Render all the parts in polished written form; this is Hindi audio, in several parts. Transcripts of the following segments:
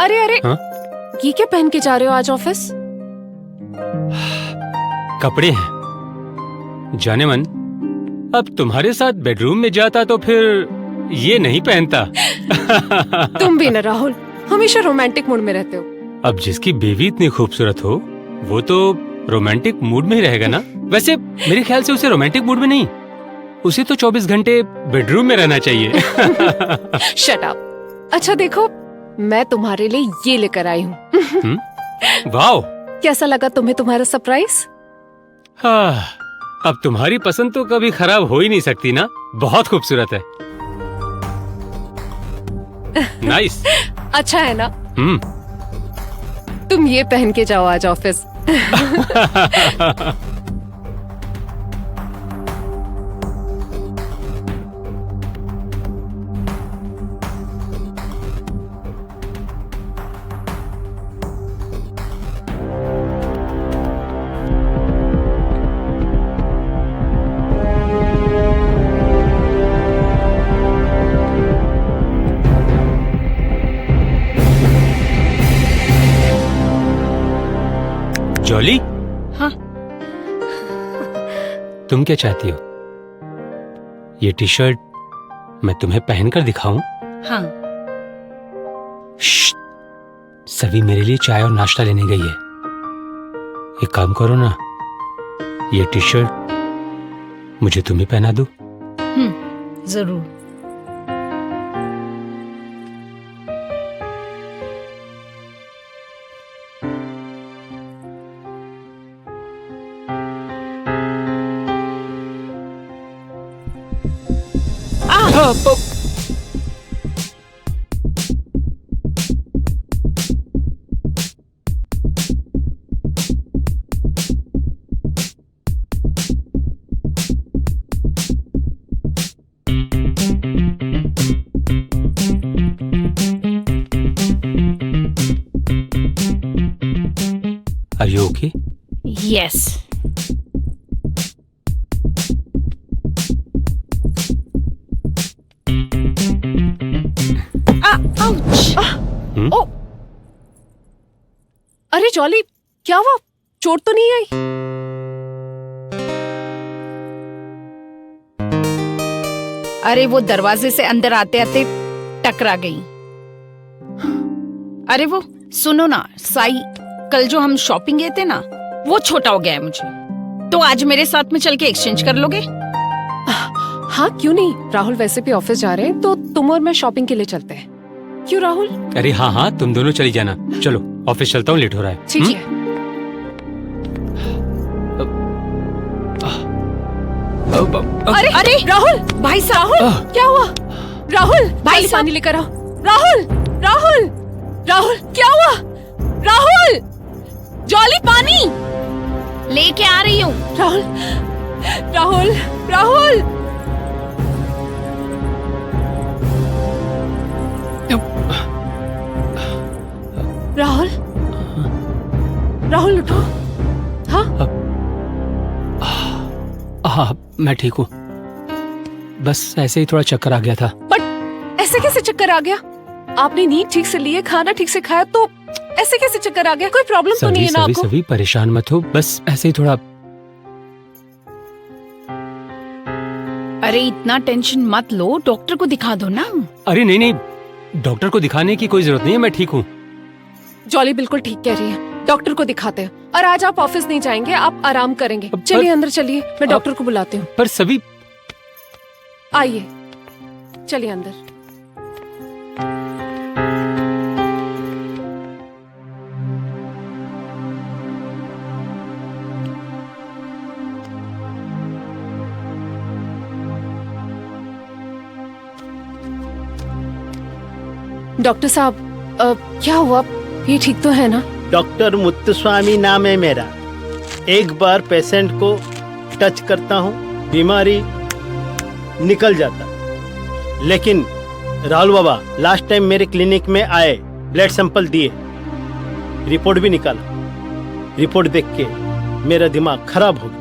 अरे अरे हाँ? ये क्या पहन के जा रहे हो आज ऑफिस? कपड़े हैं। जाने मन, अब तुम्हारे साथ बेडरूम में जाता तो फिर ये नहीं पहनता। तुम भी ना राहुल, हमेशा रोमांटिक मूड में रहते हो। अब जिसकी बीवी इतनी खूबसूरत हो वो तो रोमांटिक मूड में ही रहेगा ना। वैसे मेरे ख्याल से उसे रोमांटिक मूड में नहीं, उसे तो 24 घंटे बेडरूम में रहना चाहिए। Shut up. अच्छा देखो, मैं तुम्हारे लिए ये लेकर आई हूँ। वाओ, कैसा लगा तुम्हें तुम्हारा सरप्राइज? हाँ, अब तुम्हारी पसंद तो कभी खराब हो ही नहीं सकती ना। बहुत खूबसूरत है। नाइस। अच्छा है ना? हम्म। तुम ये पहन के जाओ आज ऑफिस। जॉली, हाँ? तुम क्या चाहती हो? ये टी शर्ट मैं तुम्हें पहनकर दिखाऊं? हाँ। श्श्श, सभी मेरे लिए चाय और नाश्ता लेने गई है। एक काम करो ना, ये टी शर्ट मुझे तुम ही पहना दो। जरूर। Are you okay? यस। ओ, अरे जॉली, क्या हुआ? चोट तो नहीं आई? अरे वो दरवाजे से अंदर आते आते टकरा गई। अरे वो सुनो ना साई, कल जो हम शॉपिंग गए थे ना, वो छोटा हो गया है मुझे, तो आज मेरे साथ में चल के एक्सचेंज कर लोगे? हाँ क्यों नहीं, राहुल वैसे भी ऑफिस जा रहे हैं तो तुम और मैं शॉपिंग के लिए चलते हैं। क्यों राहुल? अरे हाँ हाँ, तुम दोनों चली जाना। चलो ऑफिस चलता हूँ, लेट हो रहा है। ठीक है। अरे अरे राहुल, भाई साहब, राहुल क्या हुआ? राहुल भाई जल्दी साहब। पानी लेकर आओ। राहुल राहुल राहुल क्या हुआ? राहुल, जॉली पानी लेके आ रही हूँ। राहुल राहुल राहुल राहुल राहुल उठो। हाँ हाँ, मैं ठीक हूँ। बस ऐसे ही थोड़ा चक्कर आ गया था। बट ऐसे कैसे चक्कर आ गया? आपने नींद ठीक से ली है, खाना ठीक से खाया, तो ऐसे कैसे चक्कर आ गया? कोई प्रॉब्लम तो नहीं है ना आपको? सभी परेशान मत हो, बस ऐसे ही थोड़ा। अरे इतना टेंशन मत लो, डॉक्टर को दिखा दो ना। अरे नहीं नहीं, डॉक्टर को दिखाने की कोई जरूरत नहीं है, मैं ठीक हूँ। जॉली बिल्कुल ठीक कह रही है, डॉक्टर को दिखाते हैं। और आज आप ऑफिस नहीं जाएंगे, आप आराम करेंगे। चलिए अंदर चलिए, मैं डॉक्टर को बुलाती हूँ। पर सभी, आइए चलिए अंदर। डॉक्टर साहब, क्या हुआ? ये ठीक तो है ना? डॉक्टर मुत्तुस्वामी नाम है मेरा। एक बार पेशेंट को टच करता हूँ, बीमारी निकल जाता। लेकिन राहुल बाबा लास्ट टाइम मेरे क्लिनिक में आए, ब्लड सैंपल दिए, रिपोर्ट भी निकाला। रिपोर्ट देख के मेरा दिमाग खराब हो गया।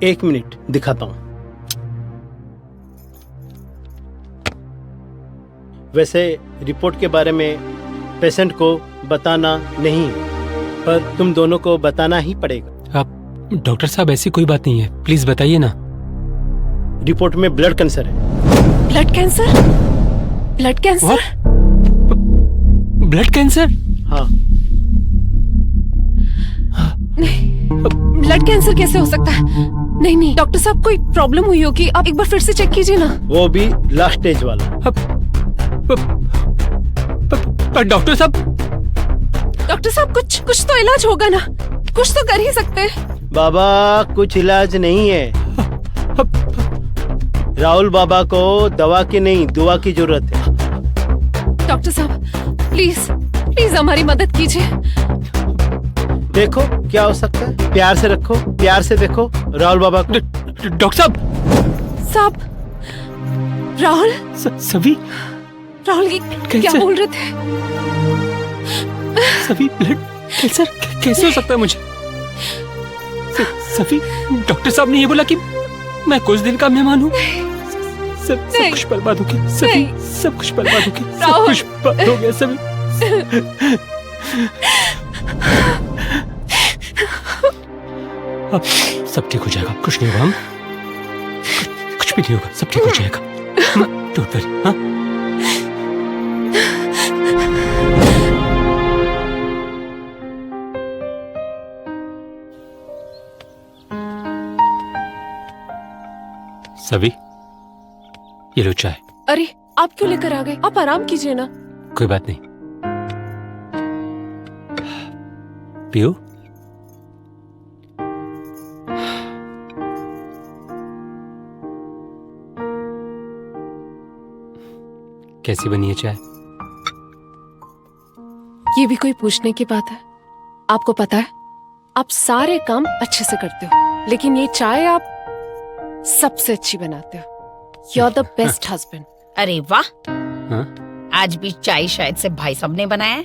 1 मिनट दिखाता हूँ। वैसे रिपोर्ट के बारे में पेशेंट को बताना नहीं है, पर तुम दोनों को बताना ही पड़ेगा। आप डॉक्टर साहब, ऐसी कोई बात नहीं है, प्लीज बताइए ना। रिपोर्ट में ब्लड कैंसर है। Blood cancer? Blood cancer? Blood cancer? हाँ। ब्लड कैंसर कैसे हो सकता है? नहीं नहीं डॉक्टर साहब, कोई प्रॉब्लम हुई होगी, आप एक बार फिर से चेक कीजिए ना। वो भी लास्ट स्टेज वाला। डॉक्टर साहब, डॉक्टर साहब, कुछ तो इलाज होगा ना, कुछ तो कर ही सकते हैं। बाबा कुछ इलाज नहीं है। राहुल बाबा को दवा की नहीं, दुआ की जरूरत है। डॉक्टर साहब प्लीज प्लीज हमारी मदद कीजिए। देखो क्या हो सकता है, प्यार से रखो, प्यार से देखो राहुल बाबा को। डॉक्टर साहब, राहुल, सभी राहुल ये क्या बोल रहे थे? सभी ब्लड कैंसर कैसे हो सकता है मुझे? सभी, डॉक्टर साहब ने ये बोला कि मैं कुछ दिन का मेहमान हूँ। सब कुछ बर्बाद हो गया सभी, सब कुछ बर्बाद हो गया, सब कुछ बर्बाद हो गया सभी। अब सब ठीक हो जाएगा, कुछ नहीं होगा, हम कुछ भी नहीं होगा, सब ठीक हो जाएगा। Don't worry. हाँ, सभी ये लो चाय। अरे आप क्यों लेकर आ गए? आप आराम कीजिए ना। कोई बात नहीं, पियो। कैसी बनी है चाय? ये भी कोई पूछने की बात है? आपको पता है आप सारे काम अच्छे से करते हो, लेकिन ये चाय आप सबसे अच्छी बनाते हो। You are the best husband. अरे वाह, हाँ? आज भी चाय शायद से भाई साहब ने बनाया है।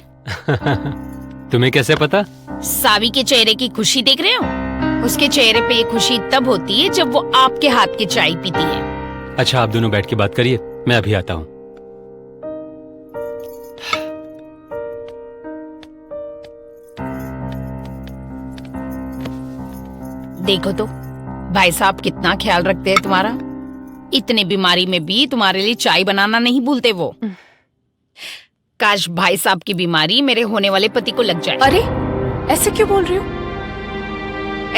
तुम्हें कैसे पता? सावी के चेहरे की खुशी देख रहे हो? उसके चेहरे पे ये खुशी तब होती है जब वो आपके हाथ की चाय पीती है। अच्छा, आप दोनों बैठ के बात करिए, मैं अभी आता हूँ। देखो तो भाई साहब कितना ख्याल रखते हैं तुम्हारा। इतने बीमारी में भी तुम्हारे लिए चाय बनाना नहीं भूलते वो। काश भाई साहब की बीमारी मेरे होने वाले पति को लग जाए। अरे ऐसे क्यों बोल रही हो?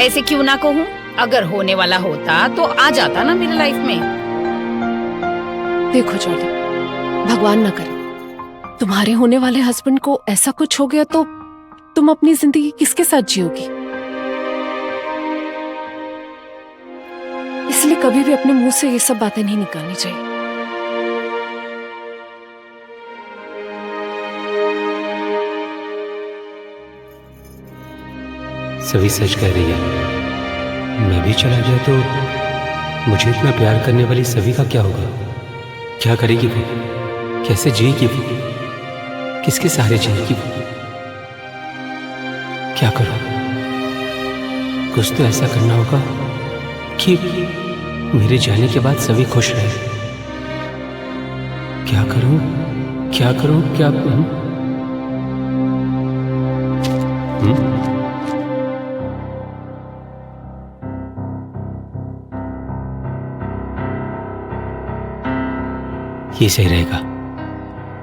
ऐसे क्यों ना कहूँ, अगर होने वाला होता तो आ जाता ना मेरे लाइफ में। देखो जॉली, भगवान ना करे तुम्हारे होने वाले हस्बैंड को ऐसा कुछ हो गया तो तुम अपनी जिंदगी किसके साथ जियोगी? इसलिए कभी भी अपने मुंह से ये सब बातें नहीं निकालनी चाहिए। सभी सच कह रही है। मैं भी चला गया तो मुझे इतना प्यार करने वाली सभी का क्या होगा? क्या करेगी वो? कैसे जिएगी वो? किसके सहारे जिएगी वो? क्या करूं? कुछ तो ऐसा करना होगा कि मेरे जाने के बाद सभी खुश रहे। क्या करूं, क्या करूं, क्या ये सही रहेगा।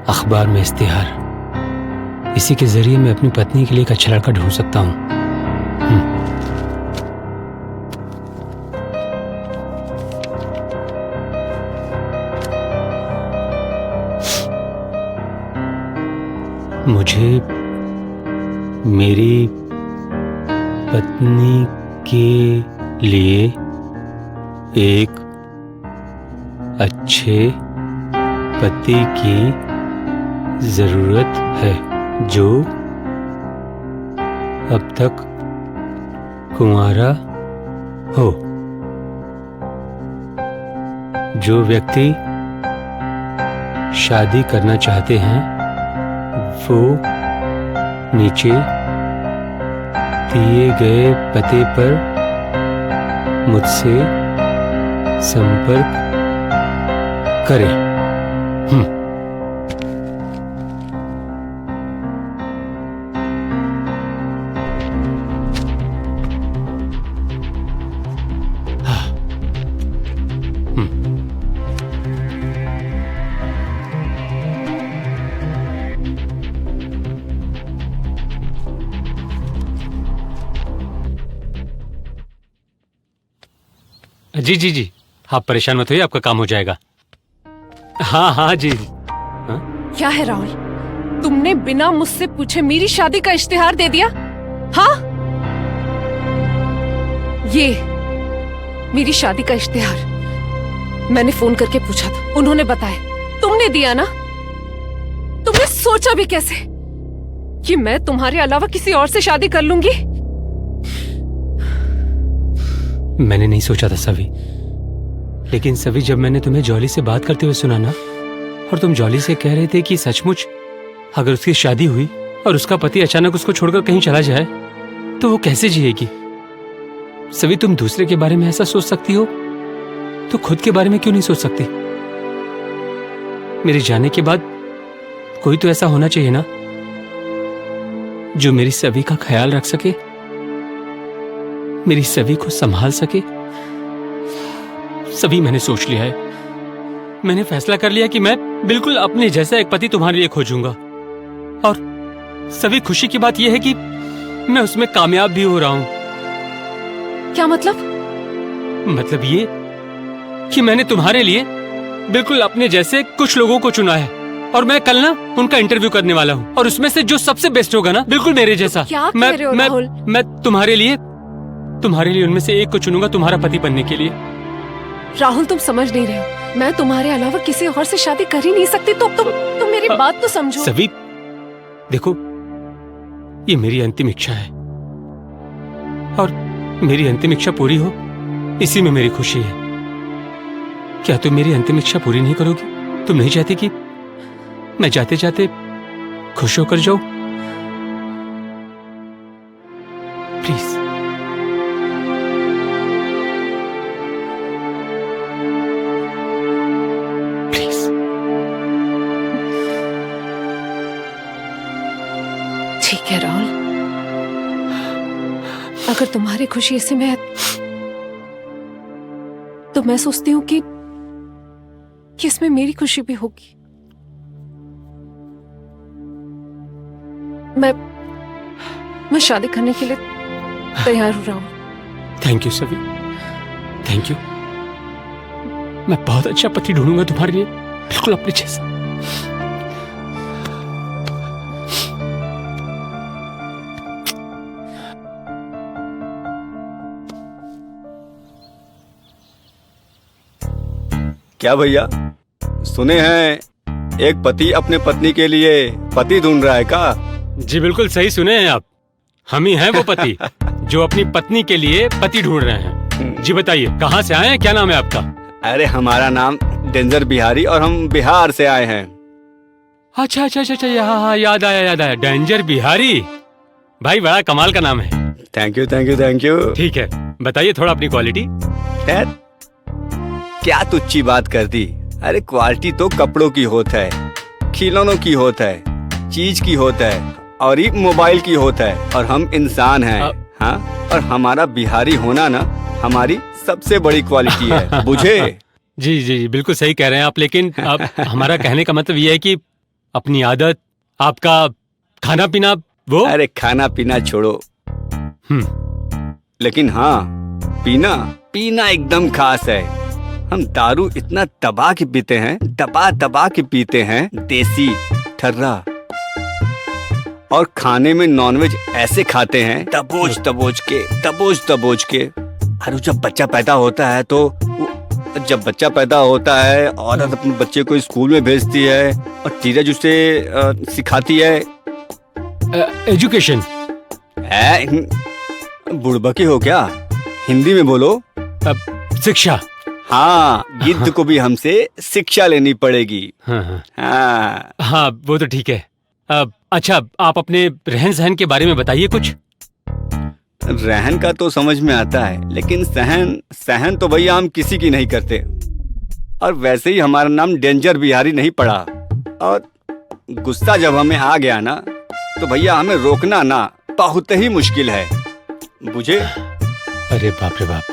अखबार में इश्तिहार, इसी के जरिए मैं अपनी पत्नी के लिए एक अच्छा लड़का ढूंढ सकता हूं। मुझे मेरी पत्नी के लिए एक अच्छे पति की जरूरत है जो अब तक कुंवारा हो। जो व्यक्ति शादी करना चाहते हैं वो नीचे दिए गए पते पर मुझसे संपर्क करें। जी जी जी, आप परेशान मत होइए, आपका काम हो जाएगा। हाँ हाँ जी। क्या है राहुल, तुमने बिना मुझसे पूछे मेरी शादी का इश्तिहार दे दिया? हाँ, ये मेरी शादी का इश्तिहार मैंने फोन करके पूछा था, उन्होंने बताया। तुमने दिया ना? तुमने सोचा भी कैसे कि मैं तुम्हारे अलावा किसी और से शादी कर लूंगी? मैंने नहीं सोचा था सभी, लेकिन सभी जब मैंने तुम्हें जॉली से बात करते हुए सुना ना, और तुम जॉली से कह रहे थे कि सचमुच अगर उसकी शादी हुई और उसका पति अचानक उसको छोड़कर कहीं चला जाए तो वो कैसे जिएगी? सभी तुम दूसरे के बारे में ऐसा सोच सकती हो तो खुद के बारे में क्यों नहीं सोच सकती? मेरे जाने के बाद कोई तो ऐसा होना चाहिए ना जो मेरी सभी का ख्याल रख सके, मेरी सभी को संभाल सके। सभी मैंने सोच लिया है, मैंने फैसला कर लिया कि मैं बिल्कुल अपने जैसा एक पति तुम्हारे लिए खोजूंगा। और सभी खुशी की बात यह है कि मैं उसमें कामयाब भी हो रहा हूं। क्या मतलब? मतलब ये कि मैंने तुम्हारे लिए बिल्कुल अपने जैसे कुछ लोगों को चुना है और मैं कल ना उनका इंटरव्यू करने वाला हूँ और उसमें से जो सबसे बेस्ट होगा ना, बिल्कुल मेरे जैसा, क्या कह रहे हो राहुल? मैं तुम्हारे लिए उनमें से एक को चुनूंगा तुम्हारा पति बनने के लिए। राहुल, तुम समझ नहीं रहे हो, मैं तुम्हारे अलावा किसी और से शादी कर ही नहीं सकती। तुम मेरी बात तो समझो। सभी देखो, ये मेरी अंतिम इच्छा है और मेरी अंतिम इच्छा पूरी हो इसी में मेरी खुशी है। क्या तुम मेरी अंतिम इच्छा पूरी नहीं करोगी? तुम नहीं चाहती कि मैं जाते जाते खुश होकर जाऊं? प्लीज। ठीक है राहुल, अगर तुम्हारी खुशी इससे मैं तो मैं सोचती हूँ कि इसमें मेरी खुशी भी होगी। मैं शादी करने के लिए तैयार हूँ राहुल। थैंक यू सभी, थैंक यू। मैं बहुत अच्छा पति ढूंढूंगा तुम्हारे लिए, बिल्कुल अपने जैसा। क्या भैया, सुने हैं एक पति अपने पत्नी के लिए पति ढूंढ रहा है का? जी बिल्कुल सही सुने हैं आप, हम ही हैं वो पति जो अपनी पत्नी के लिए पति ढूंढ रहे हैं। जी बताइए, कहाँ से आए हैं, क्या नाम है आपका? अरे हमारा नाम डेंजर बिहारी और हम बिहार से आए हैं। अच्छा अच्छा अच्छा अच्छा, हाँ याद आया, डेंजर बिहारी। भाई बड़ा कमाल का नाम है। Thank you thank you thank you. ठीक है, बताइए थोड़ा अपनी क्वालिटी। यार, क्या तुच्छी बात कर दी। अरे क्वालिटी तो कपड़ों की होता है, खिलौनों की होता है, चीज की होता है, और ये मोबाइल की होता है। और हम इंसान हैं, हाँ, और हमारा बिहारी होना ना हमारी सबसे बड़ी क्वालिटी है, बुझे? जी जी जी, बिल्कुल सही कह रहे हैं आप, लेकिन आप हमारा कहने का मतलब ये है कि अपनी आदत, आपका खाना पीना वो। अरे खाना पीना छोड़ो, लेकिन हाँ, पीना पीना एकदम खास है। हम दारू इतना दबा के पीते हैं, दबा के पीते हैं, देसी ठर्रा। और खाने में नॉनवेज ऐसे खाते हैं, दबोच दबोच के। अरे जब बच्चा पैदा होता है तो औरत अपने बच्चे को स्कूल में भेजती है और टीचर उसे सिखाती है एजुकेशन। बुड़बकी हो क्या? हिंदी में बोलो। शिक्षा। हाँ, गिद्ध को भी हमसे शिक्षा लेनी पड़ेगी। हाँ, वो तो ठीक है। अच्छा, आप अपने रहन सहन के बारे में बताइए कुछ। रहन का तो समझ में आता है, लेकिन सहन तो भैया हम किसी की नहीं करते। और वैसे ही हमारा नाम डेंजर बिहारी नहीं पड़ा। और गुस्सा जब हमें आ गया ना, तो भैया हमें रोकना ना बहुत ही मुश्किल है, बुझे? अरे बाप रे बाप।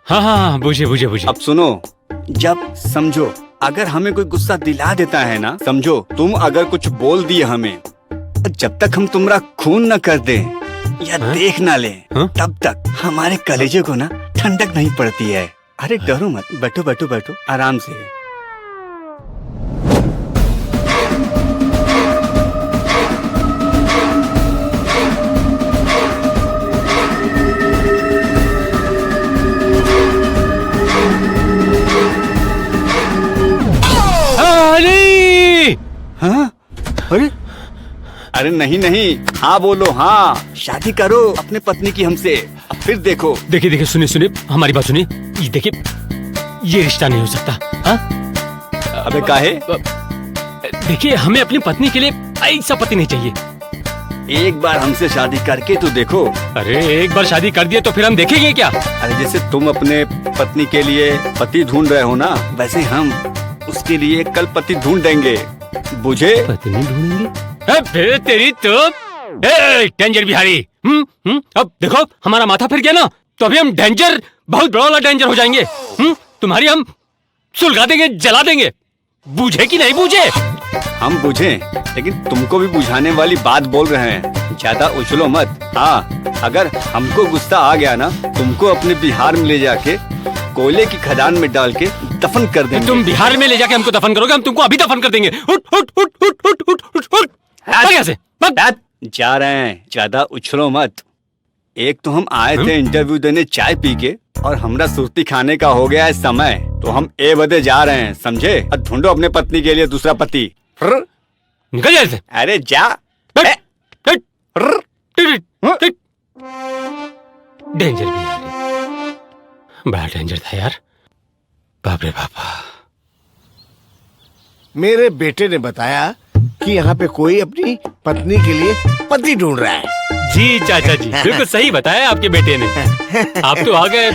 हाँ, बुझे। अब सुनो, जब समझो अगर हमें कोई गुस्सा दिला देता है ना, समझो तुम अगर कुछ बोल दिए हमें, जब तक हम तुम्हारा खून न कर दें या देख ना लें, तब तक हमारे कलेजे को ना ठंडक नहीं पड़ती है। अरे डरो मत, बैठो आराम से। हाँ? अरे नहीं, हाँ बोलो, हाँ शादी करो अपने पत्नी की हमसे। अब फिर देखो। देखिए सुनिए, हमारी बात सुनिए। ये देखिए, ये रिश्ता नहीं हो सकता। हाँ? अबे काहे? देखिए, हमें अपनी पत्नी के लिए ऐसा पति नहीं चाहिए। एक बार हमसे शादी करके तो देखो। अरे एक बार शादी कर दिए तो फिर हम देखेंगे क्या? अरे जैसे तुम अपने पत्नी के लिए पति ढूंढ रहे हो ना, वैसे हम उसके लिए कल पति ढूंढ देंगे, बुझे? पत्नी ढूंढेंगे? फिर तेरी तो डेंजर बिहारी। अब देखो, हमारा माथा फिर गया ना, तो अभी हम डेंजर, बहुत बड़ा वाला डेंजर हो जाएंगे। तुम्हारी हम सुलगा देंगे, जला देंगे। बूझे कि नहीं बूझे? हम बुझे, लेकिन तुमको भी बुझाने वाली बात बोल रहे हैं। ज्यादा उछलो मत। हाँ, अगर हमको गुस्सा आ गया ना, तुमको अपने बिहार में ले जाके कोयले की खदान में डाल के दफन कर देंगे। तुम बिहार में ले जाके हमको दफन करोगे? हम तुमको अभी दफन कर देंगे। उठ से जा रहे हैं, ज्यादा उछलो मत। एक तो हम आए थे इंटरव्यू देने चाय पी के, और हमरा सुर्ती खाने का हो गया है समय, तो हम ए बदे जा रहे हैं, समझे? और ढूंढो अपने पत्नी के लिए दूसरा पति। निकल जाए। अरे जा। डेंजर बिहारी, बड़ा डेंजर था यार। बाप रे बापा। मेरे बेटे ने बताया कि यहाँ पे कोई अपनी पत्नी के लिए पति ढूंढ रहा है। जी चाचा जी, बिल्कुल सही बताया आपके बेटे ने। आप तो आ गए।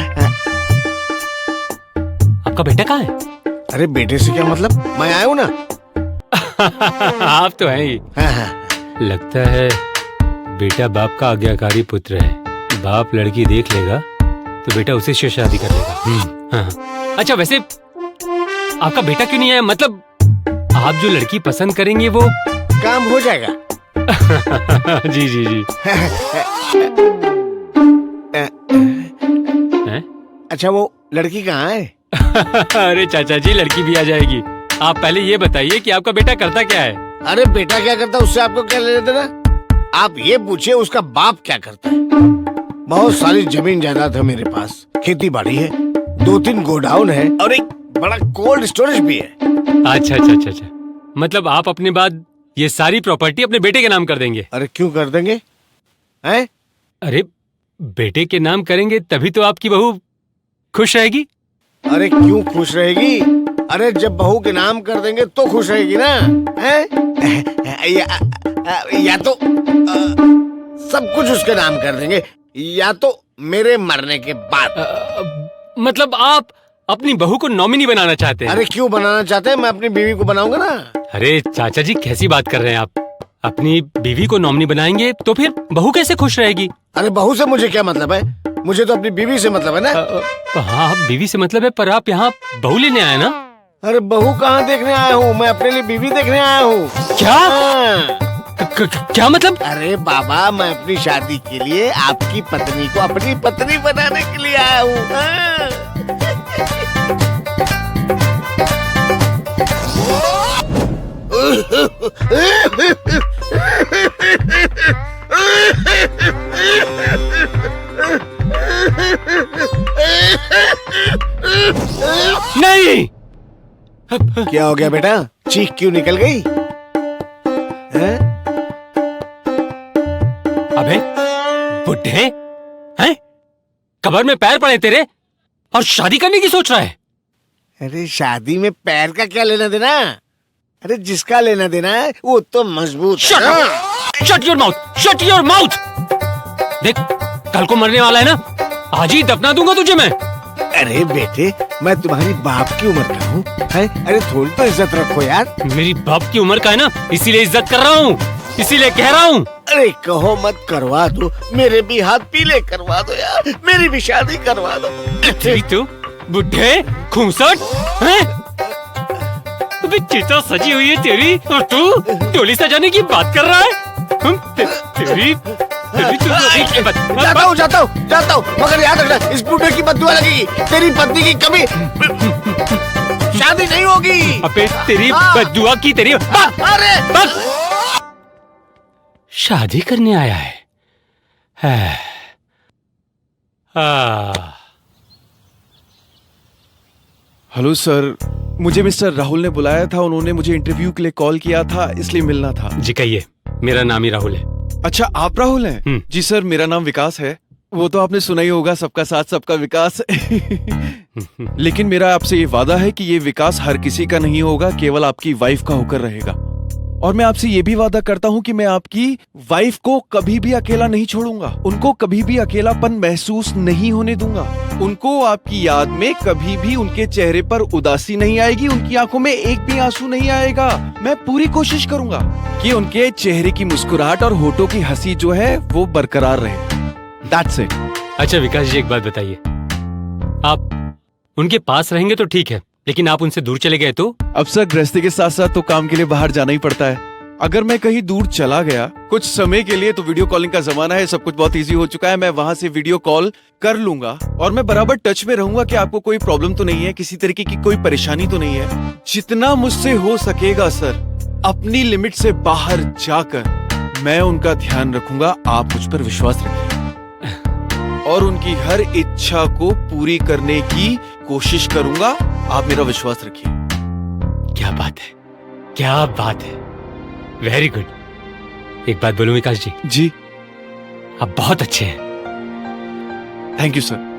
आपका बेटा कहाँ है? अरे बेटे से क्या मतलब, मैं आया हूँ ना। आप तो हैं ही। लगता है बेटा बाप का आज्ञाकारी पुत्र है। बाप लड़की देख लेगा तो बेटा उसी से शादी कर लेगा। हाँ। अच्छा, वैसे आपका बेटा क्यों नहीं आया? मतलब आप जो लड़की पसंद करेंगे वो काम हो जाएगा। जी जी जी। अच्छा, वो लड़की कहाँ है? अरे चाचा जी, लड़की भी आ जाएगी। आप पहले ये बताइए कि आपका बेटा करता क्या है? अरे बेटा क्या करता उससे आपको क्या लेना देना? आप ये पूछिए उसका बाप क्या करता है। बहुत सारी जमीन जायदाद है मेरे पास, खेती बाड़ी है, 2-3 गोडाउन है और एक बड़ा कोल्ड स्टोरेज भी है। अच्छा। मतलब आप अपने बाद ये सारी प्रॉपर्टी अपने बेटे के नाम कर देंगे? अरे क्यों कर देंगे? हैं? अरे बेटे के नाम करेंगे तभी तो आपकी बहू खुश रहेगी। अरे क्यों खुश रहेगी? अरे जब बहू के नाम कर देंगे तो खुश रहेगी ना। हैं? या तो सब कुछ उसके नाम कर देंगे, या तो मेरे मरने के बाद। मतलब आप अपनी बहू को नॉमिनी बनाना चाहते हैं? अरे क्यों बनाना चाहते हैं, मैं अपनी बीवी को बनाऊंगा ना। अरे चाचा जी कैसी बात कर रहे हैं आप? अपनी बीवी को नॉमिनी बनाएंगे तो फिर बहू कैसे खुश रहेगी? अरे बहू से मुझे क्या मतलब है, मुझे तो अपनी बीवी से मतलब है ना। हाँ बीवी से मतलब है, पर आप यहाँ बहू लेने आए ना? अरे बहू कहाँ देखने आया हूँ, मैं अपने लिए बीवी देखने आया हूँ। क्या? हाँ। क्या मतलब? अरे बाबा, मैं अपनी शादी के लिए आपकी पत्नी को अपनी पत्नी बनाने के लिए आया हूँ। हाँ। नहीं। क्या हो गया बेटा, चीख क्यों निकल गई? हैं? अबे बुड्ढे हैं? कब्र में पैर पड़े तेरे और शादी करने की सोच रहा है? अरे शादी में पैर का क्या लेना देना? अरे जिसका लेना देना है वो तो मजबूत है। Shut your mouth, shut your mouth. देख कल को मरने वाला है ना, आज ही दफना दूंगा तुझे मैं। अरे बेटे, मैं तुम्हारी बाप की उम्र का हूँ। अरे थोड़ी तो इज्जत रखो यार। मेरी बाप की उम्र का है ना, इसीलिए इज्जत कर रहा हूँ, इसीलिए कह रहा हूँ। अरे कहो मत, करवा दो, मेरे भी हाथ पीले करवा दो यार, मेरी भी शादी करवा दो। तेरी तो बुड्ढे खूंसट हैं? अबे चिता सजी हुई है तेरी और तू टोली सजाने की बात कर रहा है? तेरी जाता हूँ, मगर याद रखना इस बूढ़े की बददुआ लगेगी, तेरी पत्नी की कभी शादी नहीं होगी। अबे तेरी बददुआ की तेरी अरे बस शादी करने आया है। हेलो सर, मुझे मिस्टर राहुल ने बुलाया था, उन्होंने मुझे इंटरव्यू के लिए कॉल किया था, इसलिए मिलना था। जी कहिए, मेरा नाम ही राहुल है। अच्छा आप राहुल हैं? जी सर, मेरा नाम विकास है। वो तो आपने सुना ही होगा, सबका साथ सबका विकास। लेकिन मेरा आपसे ये वादा है कि ये विकास हर किसी का नहीं होगा, केवल आपकी वाइफ का होकर रहेगा। और मैं आपसे ये भी वादा करता हूँ कि मैं आपकी वाइफ को कभी भी अकेला नहीं छोड़ूंगा, उनको कभी भी अकेलापन महसूस नहीं होने दूंगा, उनको आपकी याद में कभी भी उनके चेहरे पर उदासी नहीं आएगी, उनकी आंखों में एक भी आंसू नहीं आएगा। मैं पूरी कोशिश करूंगा कि उनके चेहरे की मुस्कुराहट और होठों की हंसी जो है वो बरकरार रहे। That's it। अच्छा विकास जी, एक बात बताइए, आप उनके पास रहेंगे तो ठीक है, लेकिन आप उनसे दूर चले गए तो? अब सर गृहस्थी के साथ साथ तो काम के लिए बाहर जाना ही पड़ता है। अगर मैं कहीं दूर चला गया कुछ समय के लिए, तो वीडियो कॉलिंग का जमाना है, सब कुछ बहुत इजी हो चुका है, मैं वहां से वीडियो कॉल कर लूंगा और मैं बराबर टच में रहूंगा कि आपको कोई प्रॉब्लम तो नहीं है, किसी तरीके की कोई परेशानी तो नहीं है। जितना मुझसे हो सकेगा सर, अपनी लिमिट से बाहर जाकर मैं उनका ध्यान रखूंगा। आप मुझ पर विश्वास रखिए और उनकी हर इच्छा को पूरी करने की कोशिश करूंगा। आप मेरा विश्वास रखिए। क्या बात है, क्या बात है, वेरी गुड। एक बात बोलूं विकास जी? जी। आप बहुत अच्छे हैं। Thank you sir.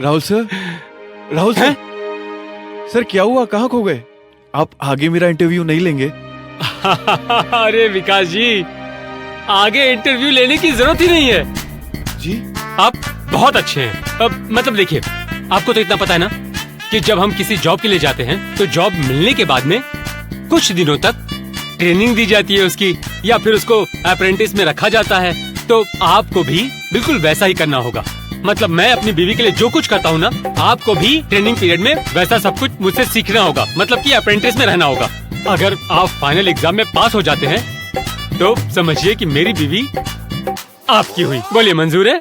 Rahul sir, Rahul sir, sir क्या हुआ, कहाँ खो गए आप? आगे मेरा इंटरव्यू नहीं लेंगे? अरे विकास जी, आगे इंटरव्यू लेने की जरूरत ही नहीं है जी। आप बहुत अच्छे हैं। अब मतलब देखिए, आपको तो इतना पता है ना कि जब हम किसी जॉब के लिए जाते हैं तो जॉब मिलने के बाद में कुछ दिनों तक ट्रेनिंग दी जाती है उसकी, या फिर उसको अप्रेंटिस में रखा जाता है। तो आपको भी बिल्कुल वैसा ही करना होगा। मतलब मैं अपनी बीवी के लिए जो कुछ करता हूँ ना, आपको भी ट्रेनिंग पीरियड में वैसा सब कुछ मुझसे सीखना होगा, मतलब कि अप्रेंटिस में रहना होगा। अगर आप फाइनल एग्जाम में पास हो जाते हैं तो समझिए कि मेरी बीवी आपकी हुई। बोलिए मंजूर है?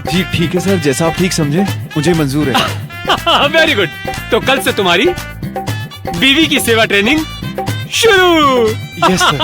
जी ठीक है सर, जैसा आप ठीक समझे, मुझे मंजूर है। Very good. तो कल से तुम्हारी बीवी की सेवा ट्रेनिंग शुरू। Yes sir.